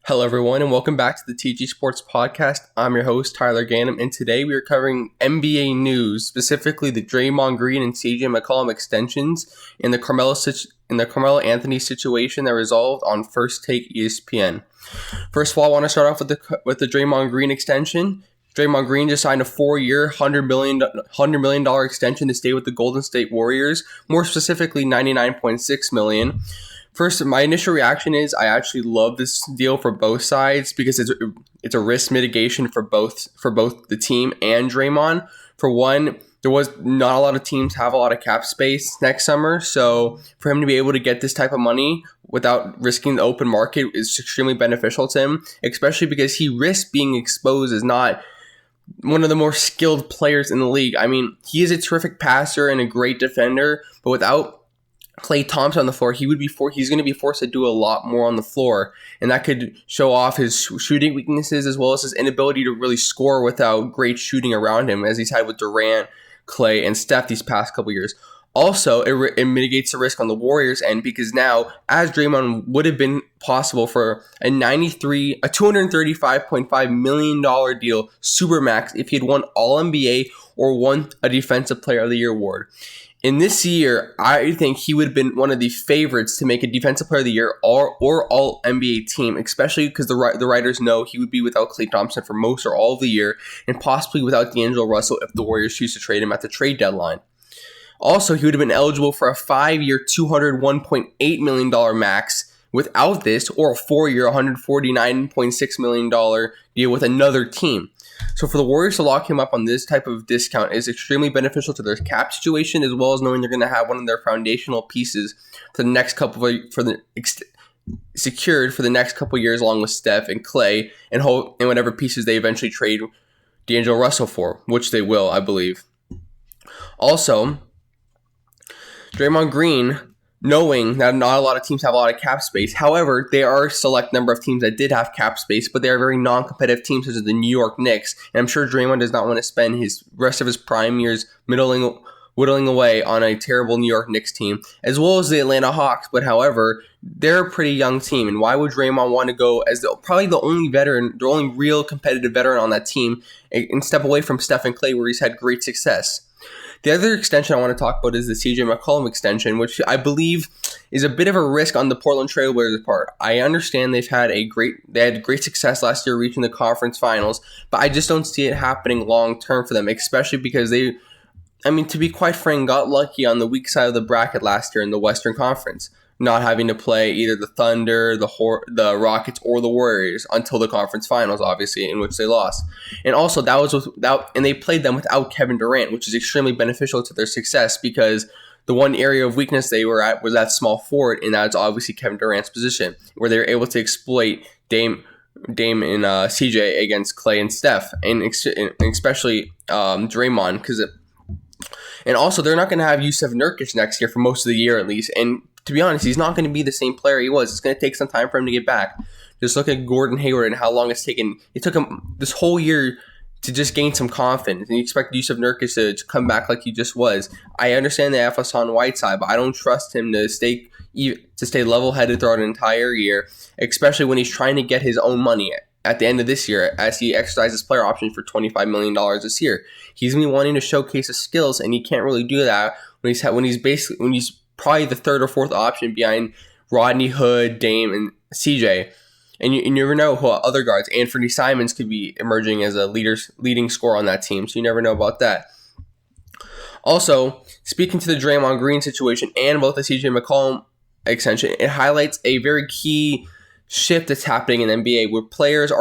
Hello, everyone, and welcome back to the TG Sports Podcast. I'm your host, Tyler Ganim, and today we are covering NBA news, specifically the Draymond Green and CJ McCollum extensions and the Carmelo Anthony situation that resolved on First Take ESPN. First of all, I want to start off with the Draymond Green extension. Draymond Green just signed a 4-year, $100 million extension to stay with the Golden State Warriors, more specifically $99.6 million. First, my initial reaction is I actually love this deal for both sides because it's a risk mitigation for both the team and Draymond. For one, there was not a lot of teams have a lot of cap space next summer, so for him to be able to get this type of money without risking the open market is extremely beneficial to him, especially because he risks being exposed as not one of the more skilled players in the league. I mean, he is a terrific passer and a great defender, but without Klay Thompson on the floor, he's going to be forced to do a lot more on the floor, and that could show off his shooting weaknesses as well as his inability to really score without great shooting around him, as he's had with Durant, Klay, and Steph these past couple years. Also, it mitigates the risk on the Warriors' end because now, as Draymond would have been possible for a $235.5 million deal, Supermax, if he had won All-NBA or won a Defensive Player of the Year award. In this year, I think he would have been one of the favorites to make a Defensive Player of the Year or All-NBA team, especially because the writers know he would be without Klay Thompson for most or all of the year, and possibly without D'Angelo Russell if the Warriors choose to trade him at the trade deadline. Also, he would have been eligible for a 5-year, $201.8 million max without this, or a 4-year, $149.6 million deal with another team. So for the Warriors to lock him up on this type of discount is extremely beneficial to their cap situation, as well as knowing they're going to have one of their foundational pieces for the next secured for the next couple of years, along with Steph and Klay and whatever pieces they eventually trade D'Angelo Russell for, which they will, I believe. Also, Draymond Green, knowing that not a lot of teams have a lot of cap space. However, there are a select number of teams that did have cap space, but they are very non-competitive teams, such as the New York Knicks. And I'm sure Draymond does not want to spend his rest of his prime years whittling away on a terrible New York Knicks team, as well as the Atlanta Hawks. But however, they're a pretty young team, and why would Draymond want to go as probably the only veteran, the only real competitive veteran on that team, and step away from Steph and Klay, where he's had great success? The other extension I want to talk about is the CJ McCollum extension, which I believe is a bit of a risk on the Portland Trailblazers' part. I understand they had great success last year reaching the conference finals, but I just don't see it happening long term for them, especially because to be quite frank, got lucky on the weak side of the bracket last year in the Western Conference, not having to play either the Thunder, the Rockets, or the Warriors until the conference finals, obviously, in which they lost. And also, and they played them without Kevin Durant, which is extremely beneficial to their success because the one area of weakness they were at was that small forward, and that's obviously Kevin Durant's position, where they were able to exploit Dame and CJ against Klay and Steph, and especially Draymond, and also they're not going to have Yusuf Nurkic next year for most of the year at least, and to be honest, he's not going to be the same player he was. It's going to take some time for him to get back. Just look at Gordon Hayward and how long it's taken. It took him this whole year to just gain some confidence, and you expect Yusuf Nurkic to come back like he just was. I understand the Hassan Whiteside, but I don't trust him to stay level-headed throughout an entire year, especially when he's trying to get his own money at the end of this year as he exercises player options for $25 million this year. He's going to be wanting to showcase his skills, and he can't really do that when he's probably the third or fourth option behind Rodney Hood, Dame, and CJ. And you never know who other guards. Anthony Simons could be emerging as a leading scorer on that team, so you never know about that. Also, speaking to the Draymond Green situation and both the CJ McCollum extension, it highlights a very key shift that's happening in the NBA where players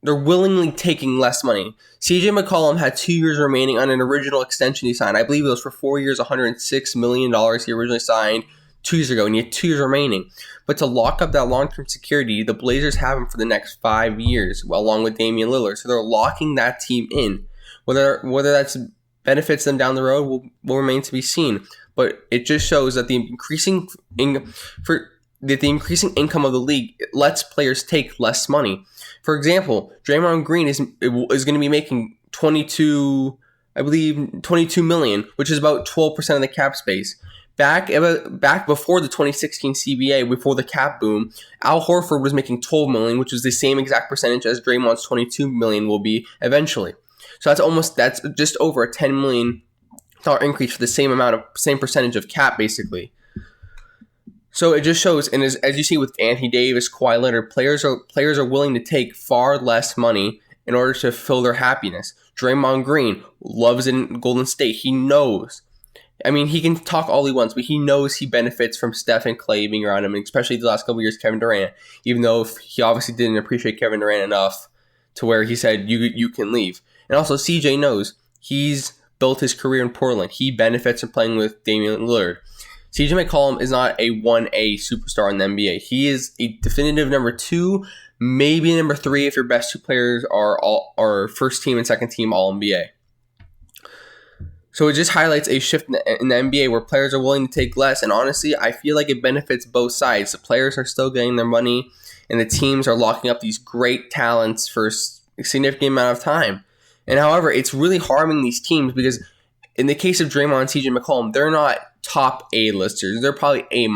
they're willingly taking less money. CJ McCollum had 2 years remaining on an original extension he signed. I believe it was for 4 years, $106 million he originally signed 2 years ago, and he had 2 years remaining. But to lock up that long-term security, the Blazers have him for the next 5 years, along with Damian Lillard. So they're locking that team in. Whether that benefits them down the road will remain to be seen. But it just shows that the increasing income of the league lets players take less money. For example, Draymond Green is going to be making $22 million, which is about 12% of the cap space. Back before the 2016 CBA, before the cap boom, Al Horford was making $12 million, which is the same exact percentage as Draymond's $22 million will be eventually. So that's just over a $10 million increase for the same percentage of cap, basically. So it just shows, and as you see with Anthony Davis, Kawhi Leonard, players are willing to take far less money in order to fill their happiness. Draymond Green loves in Golden State. He knows. I mean, he can talk all he wants, but he knows he benefits from Steph and Clay being around him, and especially the last couple of years, Kevin Durant, even though he obviously didn't appreciate Kevin Durant enough to where he said, you can leave. And also, CJ knows he's built his career in Portland. He benefits from playing with Damian Lillard. CJ McCollum is not a 1A superstar in the NBA. He is a definitive number 2, maybe number 3 if your best 2 players are first team and second team All-NBA. So it just highlights a shift in the NBA where players are willing to take less. And honestly, I feel like it benefits both sides. The players are still getting their money, and the teams are locking up these great talents for a significant amount of time. And however, it's really harming these teams because in the case of Draymond and CJ McCollum, they're not top A listers. They're probably A-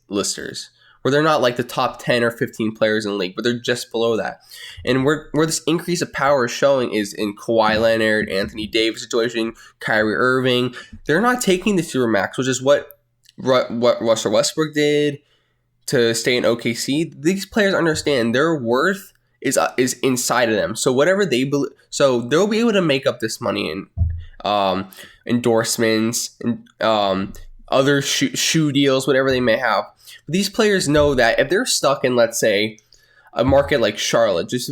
listers, where they're not like the top 10 or 15 players in the league, but they're just below that. And where this increase of power is showing is in Kawhi Leonard, Anthony Davis situation, Kyrie Irving. They're not taking the supermax, which is what Russell Westbrook did to stay in OKC. These players understand their worth is inside of them. So whatever they believe, so they'll be able to make up this money in endorsements and other shoe deals, whatever they may have. But these players know that if they're stuck in, let's say, a market like Charlotte, just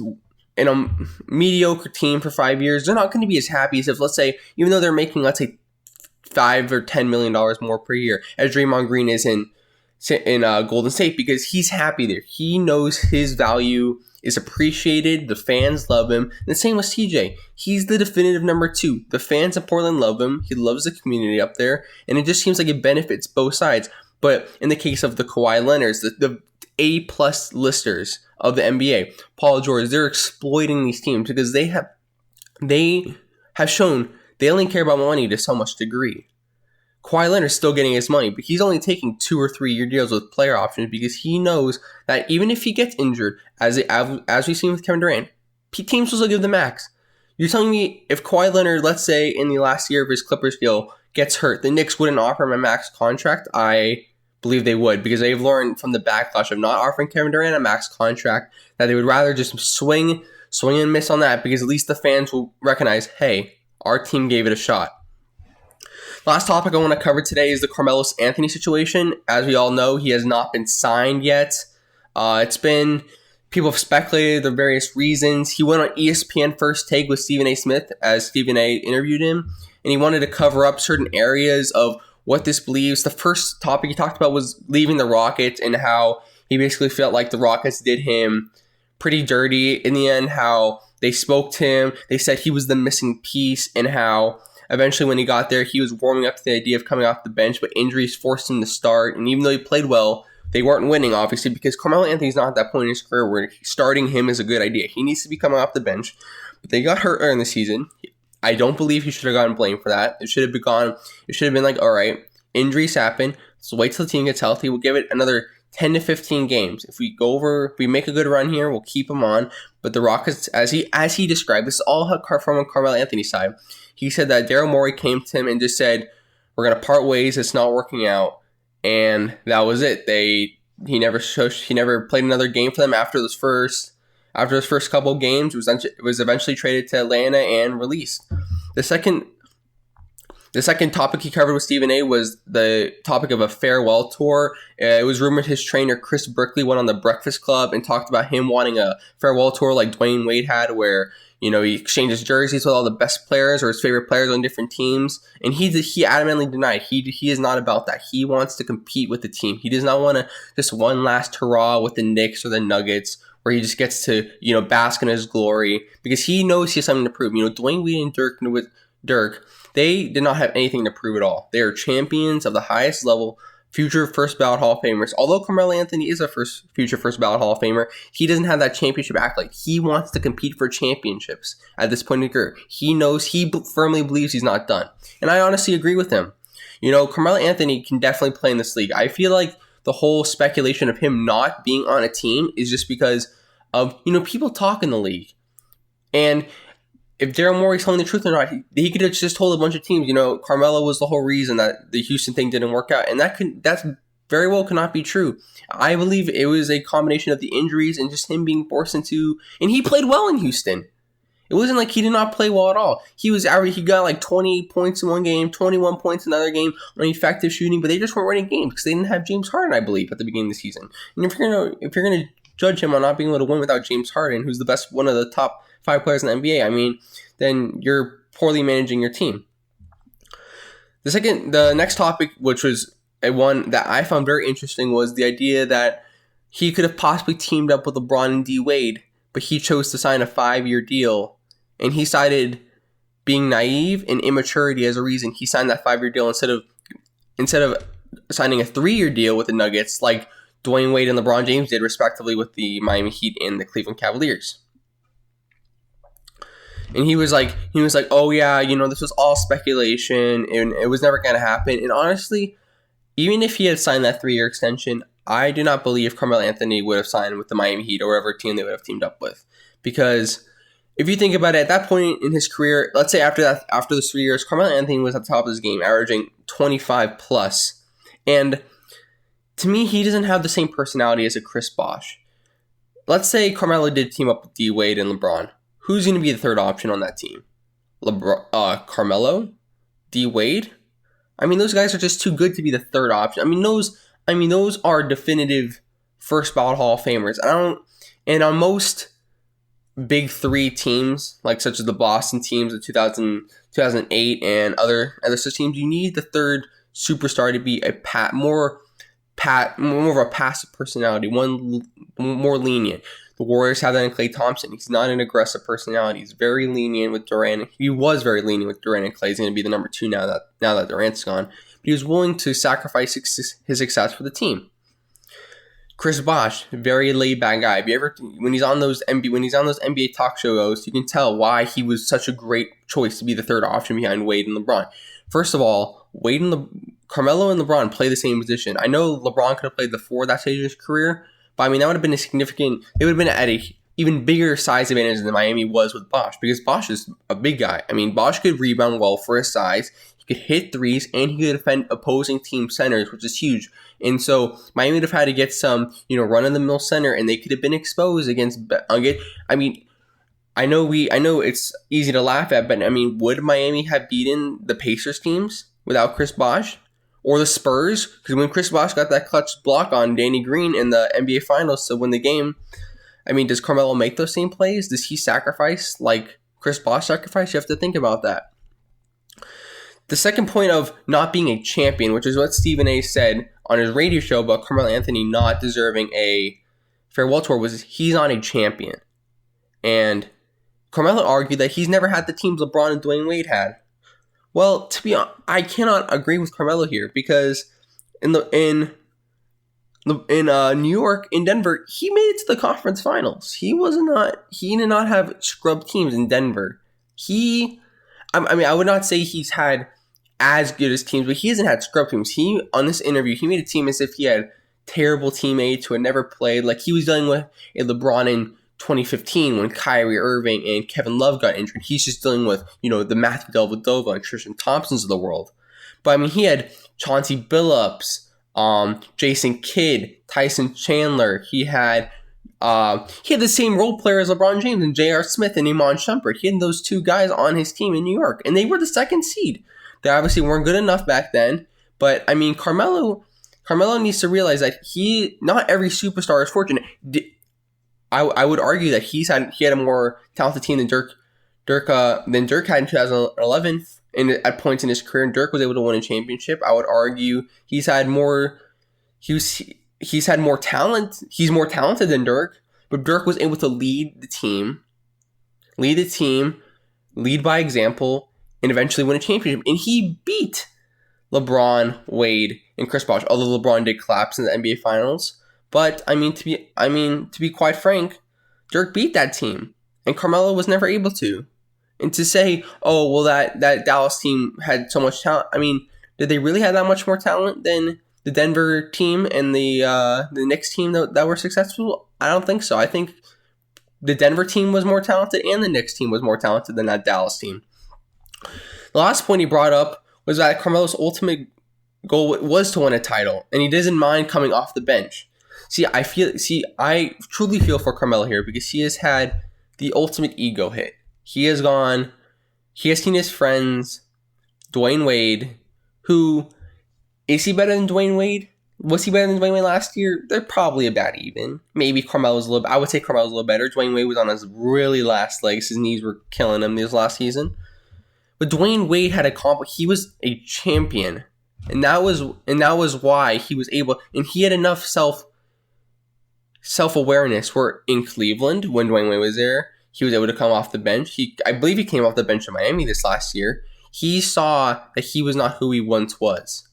in a mediocre team for 5 years, they're not going to be as happy as if, let's say, even though they're making, let's say, $5 or $10 million more per year, as Draymond Green is in Golden State, because he's happy there. He knows his value is appreciated. The fans love him. And the same with CJ. He's the definitive number 2. The fans of Portland love him. He loves the community up there. And it just seems like it benefits both sides. But in the case of the Kawhi Leonards, the A-plus listers of the NBA, Paul George, they're exploiting these teams because they have shown they only care about money to so much degree. Kawhi Leonard's still getting his money, but he's only taking 2 or 3 year deals with player options because he knows that even if he gets injured, as we've seen with Kevin Durant, teams will still give the max. You're telling me if Kawhi Leonard, let's say in the last year of his Clippers deal, gets hurt, the Knicks wouldn't offer him a max contract? I believe they would, because they've learned from the backlash of not offering Kevin Durant a max contract that they would rather just swing and miss on that, because at least the fans will recognize, hey, our team gave it a shot. Last topic I want to cover today is the Carmelo Anthony situation. As we all know, he has not been signed yet. People have speculated the various reasons. He went on ESPN First Take with Stephen A. Smith as Stephen A. interviewed him, and he wanted to cover up certain areas of what this believes. The first topic he talked about was leaving the Rockets and how he basically felt like the Rockets did him pretty dirty in the end, how they spoke to him. They said he was the missing piece, and how eventually when he got there, he was warming up to the idea of coming off the bench, but injuries forced him to start. And even though he played well, they weren't winning, obviously, because Carmelo Anthony's not at that point in his career where starting him is a good idea. He needs to be coming off the bench. But they got hurt early in the season. I don't believe he should have gotten blamed for that. It should have been like, all right, injuries happen. So wait till the team gets healthy. We'll give it another 10 to 15 games. If we make a good run here, we'll keep him on. But the Rockets, as he described, this is all from Carmelo Anthony's side. He said that Daryl Morey came to him and just said, we're going to part ways. It's not working out. And that was it. He never played another game for them after those first couple of games. It was eventually traded to Atlanta and released. The second topic he covered with Stephen A. was the topic of a farewell tour. It was rumored his trainer Chris Berkeley went on the Breakfast Club and talked about him wanting a farewell tour like Dwayne Wade had, where he exchanges jerseys with all the best players or his favorite players on different teams. And he adamantly denied. He is not about that. He wants to compete with the team. He does not want to just one last hurrah with the Knicks or the Nuggets where he just gets to, bask in his glory, because he knows he has something to prove. Dwayne Wade and Dirk, they did not have anything to prove at all. They are champions of the highest level, future first ballot Hall of Famers. Although Carmelo Anthony is a future first ballot Hall of Famer, he doesn't have that championship accolade. He wants to compete for championships at this point in his career. He knows, he firmly believes he's not done. And I honestly agree with him. Carmelo Anthony can definitely play in this league. I feel like the whole speculation of him not being on a team is just because of, people talk in the league. And if Daryl Morey's telling the truth or not, he could have just told a bunch of teams, Carmelo was the whole reason that the Houston thing didn't work out. And that's very well cannot be true. I believe it was a combination of the injuries and just him being forced into, and he played well in Houston. It wasn't like he did not play well at all. He got like 20 points in one game, 21 points in another game on effective shooting, but they just weren't winning games because they didn't have James Harden, I believe, at the beginning of the season. And if you're gonna judge him on not being able to win without James Harden, who's one of the top 5 players in the NBA, then you're poorly managing your team. The next topic, which was one that I found very interesting, was the idea that he could have possibly teamed up with LeBron and D Wade, but he chose to sign a 5-year deal. And he cited being naive and immaturity as a reason he signed that 5-year deal instead of signing a 3-year deal with the Nuggets like Dwayne Wade and LeBron James did respectively with the Miami Heat and the Cleveland Cavaliers. And he was like, oh yeah, this was all speculation and it was never going to happen. And honestly, even if he had signed that 3-year extension, I do not believe Carmelo Anthony would have signed with the Miami Heat or whatever team they would have teamed up with. Because if you think about it, at that point in his career, let's say after those 3 years, Carmelo Anthony was at the top of his game, averaging 25 plus. And to me, he doesn't have the same personality as a Chris Bosh. Let's say Carmelo did team up with D Wade and LeBron. Who's going to be the third option on that team? Carmelo? D Wade? Those guys are just too good to be the third option. Those are definitive first ballot Hall of Famers. And on most Big 3 teams, like such as the Boston teams of 2008 and other such teams, you need the third superstar to be more of a passive personality, one more lenient. The Warriors have that in Klay Thompson. He's not an aggressive personality. He's very lenient with Durant. He was very lenient with Durant and Klay. He's going to be the number 2 now that Durant's gone. But he was willing to sacrifice his success for the team. Chris Bosh, very laid back guy. When he's on those NBA talk shows, you can tell why he was such a great choice to be the third option behind Wade and LeBron. First of all, Carmelo and LeBron play the same position. I know LeBron could have played the 4 that stage of his career, but that would have been they would have been at a even bigger size advantage than Miami was with Bosh, because Bosh is a big guy. Bosh could rebound well for his size. He could hit threes, and he could defend opposing team centers, which is huge. And so Miami would have had to get some, run-of-the-mill center, and they could have been exposed against. I know it's easy to laugh at, but would Miami have beaten the Pacers teams without Chris Bosh or the Spurs? Because when Chris Bosh got that clutch block on Danny Green in the NBA Finals to win the game, does Carmelo make those same plays? Does he sacrifice like Chris Bosh sacrificed? You have to think about that. The second point of not being a champion, which is what Stephen A. said on his radio show about Carmelo Anthony not deserving a farewell tour, was he's not a champion. And Carmelo argued that he's never had the teams LeBron and Dwayne Wade had. Well, to be honest, I cannot agree with Carmelo here, because in New York, in Denver, he made it to the conference finals. He did not have scrub teams in Denver. I would not say he's had as good as teams, but he hasn't had scrub teams. On this interview, he made a team as if he had terrible teammates who had never played. Like he was dealing with a LeBron in 2015 when Kyrie Irving and Kevin Love got injured. He's just dealing with, the Matthew Dellavedova and Tristan Thompsons of the world. But he had Chauncey Billups, Jason Kidd, Tyson Chandler. He had the same role player as LeBron James and J.R. Smith and Iman Shumpert. He had those 2 guys on his team in New York, and they were the second seed. They obviously weren't good enough back then, but Carmelo needs to realize that not every superstar is fortunate. I would argue that he had a more talented team than Dirk had in 2011, and at points in his career, and Dirk was able to win a championship. I would argue he's had more talent. He's more talented than Dirk, but Dirk was able to lead the team, lead by example, and eventually win a championship. And he beat LeBron, Wade, and Chris Bosh, although LeBron did collapse in the NBA Finals. But to be quite frank, Dirk beat that team, and Carmelo was never able to. And to say, oh well, that Dallas team had so much talent. Did they really have that much more talent than the Denver team and the Knicks team that were successful? I don't think so. I think the Denver team was more talented and the Knicks team was more talented than that Dallas team. The last point he brought up was that Carmelo's ultimate goal was to win a title, and he doesn't mind coming off the bench. I truly feel for Carmelo here because he has had the ultimate ego hit. He has seen his friends, Dwayne Wade, who, is he better than Dwayne Wade? Was he better than Dwayne Wade last year? They're probably about even. Maybe Carmelo's a little, I would say Carmelo's a little better. Dwayne Wade was on his really last legs. His knees were killing him this last season. But Dwayne Wade he was a champion. And that was why he was able, and he had enough self-awareness where in Cleveland, when Dwayne Wade was there, he was able to come off the bench. I believe he came off the bench in Miami this last year. He saw that he was not who he once was.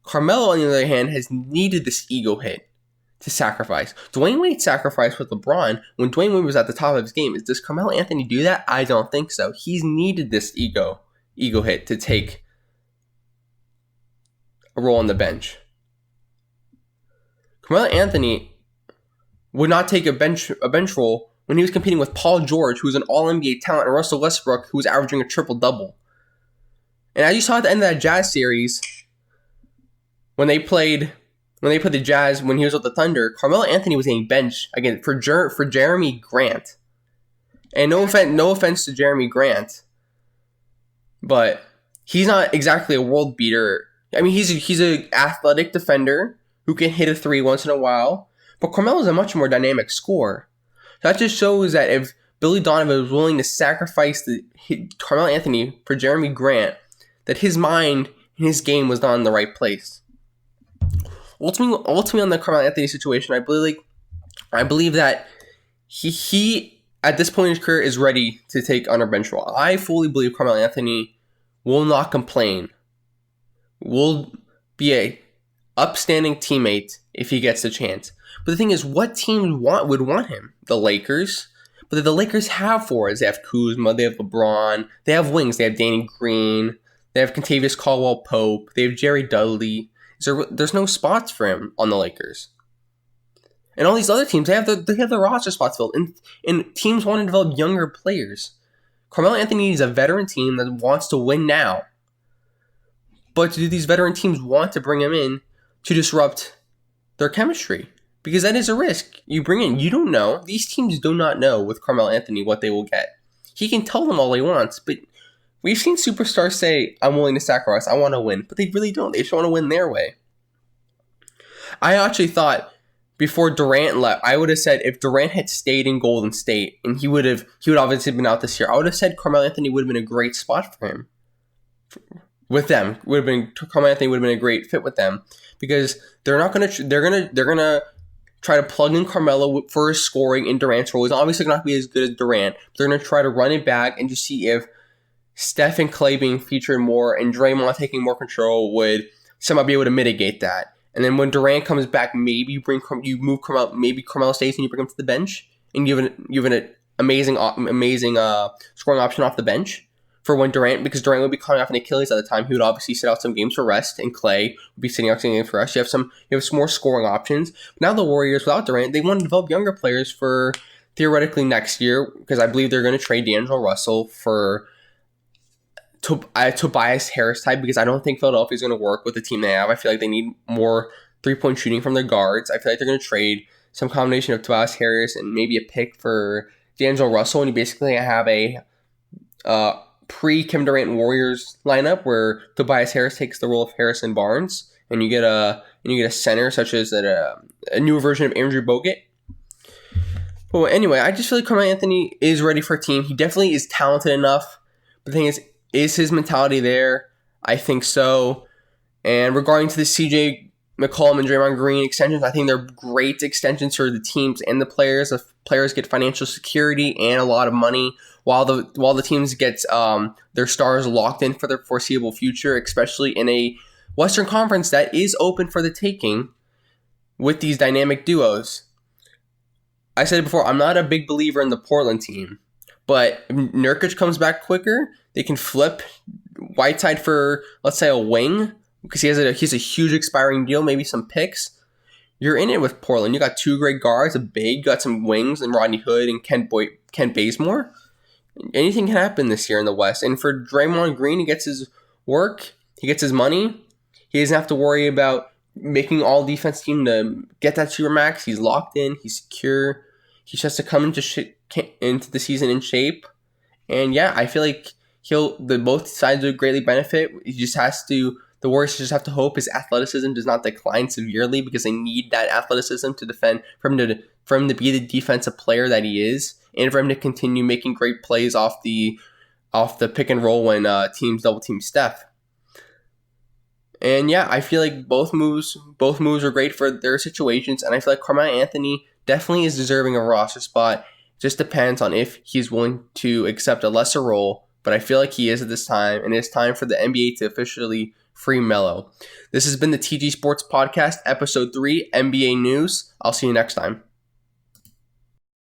Carmelo, on the other hand, has needed this ego hit to sacrifice. Dwayne Wade sacrificed with LeBron when Dwayne Wade was at the top of his game. Does Carmelo Anthony do that? I don't think so. He's needed this ego hit to take a role on the bench. Carmelo Anthony would not take a bench role when he was competing with Paul George, who was an All-NBA talent, and Russell Westbrook, who was averaging a triple-double. And as you saw at the end of that Jazz series, when they played the Jazz, when he was with the Thunder, Carmelo Anthony was getting benched again for Jeremy Grant. And no offense to Jeremy Grant, but he's not exactly a world beater. I mean, he's an athletic defender who can hit a three once in a while, but Carmelo's a much more dynamic scorer. That just shows that if Billy Donovan was willing to sacrifice Carmelo Anthony for Jeremy Grant, that his mind and his game was not in the right place. Ultimately on the Carmelo Anthony situation, I believe that he at this point in his career is ready to take on a bench role. I fully believe Carmelo Anthony will not complain. Will be a upstanding teammate if he gets the chance. But the thing is, what teams would want him? The Lakers. But the Lakers have forwards. They have Kuzma. They have LeBron. They have wings. They have Danny Green. They have Kentavious Caldwell-Pope. They have Jerry Dudley. There's no spots for him on the Lakers. And all these other teams, they have the roster spots filled. And teams want to develop younger players. Carmelo Anthony is a veteran team that wants to win now. But do these veteran teams want to bring him in to disrupt their chemistry? Because that is a risk you bring in. You don't know. These teams do not know with Carmelo Anthony what they will get. He can tell them all he wants, but we've seen superstars say, I'm willing to sacrifice, I want to win. But they really don't. They just want to win their way. I actually thought before Durant left, I would have said if Durant had stayed in Golden State, and he would obviously been out this year, I would have said Carmelo Anthony would have been a great spot for him. With them. Carmelo Anthony would have been a great fit with them. Because they're gonna try to plug in Carmelo for his scoring in Durant's role. He's obviously not going to be as good as Durant. They're going to try to run it back and just see if Steph and Clay being featured more and Draymond taking more control would somehow be able to mitigate that. And then when Durant comes back, maybe you move Carmelo, maybe Carmelo stays and you bring him to the bench and you have an amazing scoring option off the bench for when because Durant would be coming off an Achilles at the time. He would obviously sit out some games for rest, and Clay would be sitting out some games for rest. You have some more scoring options. But now the Warriors, without Durant, they want to develop younger players for theoretically next year, because I believe they're going to trade D'Angelo Russell for Tobias Harris type, because I don't think Philadelphia is going to work with the team they have. I feel like they need more three-point shooting from their guards. I feel like they're going to trade some combination of Tobias Harris and maybe a pick for D'Angelo Russell, and you basically have a pre-Kevin Durant Warriors lineup where Tobias Harris takes the role of Harrison Barnes, and you get a center such as a newer version of Andrew Bogut. But anyway, I just feel like Carmelo Anthony is ready for a team. He definitely is talented enough. But the thing is his mentality there? I think so. And regarding to the CJ McCollum and Draymond Green extensions, I think they're great extensions for the teams and the players. The players get financial security and a lot of money, while the teams get their stars locked in for their foreseeable future, especially in a Western Conference that is open for the taking with these dynamic duos. I said it before, I'm not a big believer in the Portland team, but if Nurkic comes back quicker, they can flip Whiteside for, let's say, a wing, because he has a huge expiring deal, maybe some picks, you're in it with Portland. You got 2 great guards, a big, got some wings, and Rodney Hood and Kent Bazemore. Anything can happen this year in the West. And for Draymond Green, he gets his work, he gets his money. He doesn't have to worry about making all defense team to get that supermax. He's locked in. He's secure. He just has to come into the season in shape. And yeah, I feel like both sides would greatly benefit. The Warriors just have to hope his athleticism does not decline severely, because they need that athleticism to defend, for him to be the defensive player that he is, and for him to continue making great plays off the pick and roll when teams double team Steph. And yeah, I feel like both moves are great for their situations, and I feel like Carmelo Anthony definitely is deserving of a roster spot. Just depends on if he's willing to accept a lesser role, but I feel like he is at this time, and it's time for the NBA to officially free Melo. This has been the TG Sports Podcast, Episode 3, NBA News. I'll see you next time.